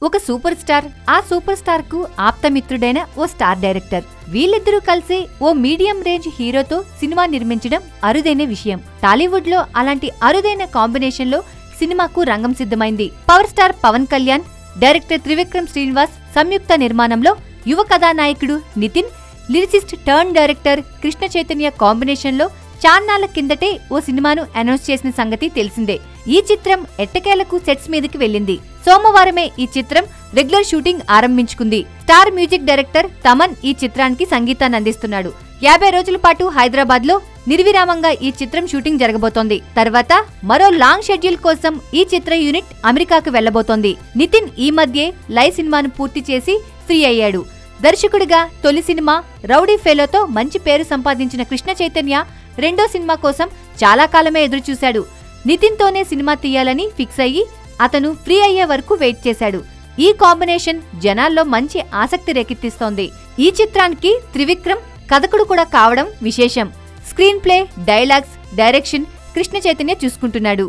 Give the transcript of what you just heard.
ఒక super star, ఆ super star కు ఆప్తమిత్రుడైన ఓ స్టార్ డైరెక్టర్. వీళ్ళిద్దరూ కలిసి ఓ మీడియం రేంజ్ హీరోతో సినిమా నిర్మించడం అరుదైన విషయం. టాలీవుడ్ లో అలాంటి అరుదైన కాంబినేషన్ లో సినిమాకు రంగం సిద్ధమైంది. Power star Pawan Kalyan, director Trivikram Srinivas సంయుక్త నిర్మాణంలో యువ కథానాయకుడు Nitin, lyricist turn director Krishna Chaitanya combination లో చాన్నాళ్ల కిందటే ఓ సినిమాను అనౌన్స్ చేసిన సంగతి తెలిసిందే. ఈ చిత్రం ఎట్టకేలకు సెట్స్ మీదకి వెళ్లింది. సోమవారమే ఈ చిత్రం రెగ్యులర్ షూటింగ్ ఆరంభించుకుంది. స్టార్ మ్యూజిక్ డైరెక్టర్ తమన్ ఈ చిత్రానికి సంగీతాన్ని అందిస్తున్నాడు. 50 రోజుల పాటు హైదరాబాద్ లో నిర్విరామంగా ఈ చిత్రం షూటింగ్ జరగబోతోంది. తర్వాత మరో లాంగ్ షెడ్యూల్ కోసం ఈ చిత్ర యూనిట్ అమెరికాకు వెళ్లబోతోంది. నితిన్ ఈ మధ్యే లైవ్ సినిమాను పూర్తి చేసి ఫ్రీ అయ్యాడు. దర్శకుడిగా తొలి సినిమా రౌడీ ఫెలోతో మంచి పేరు సంపాదించిన కృష్ణ చైతన్య రెండో సినిమా కోసం చాలా కాలమే ఎదురుచూశాడు. నితిన్ తోనే సినిమా తీయాలని ఫిక్స్ అయ్యి అతను ఫ్రీ అయ్యే వరకు వెయిట్ చేశాడు. ఈ కాంబినేషన్ జనాల్లో మంచి ఆసక్తి రేకెత్తిస్తోంది. ఈ చిత్రానికి త్రివిక్రమ్ కథకుడు కూడా కావడం విశేషం. Screen play, dialogues, direction Krishna Chaitanya చూసుకుంటున్నాడు.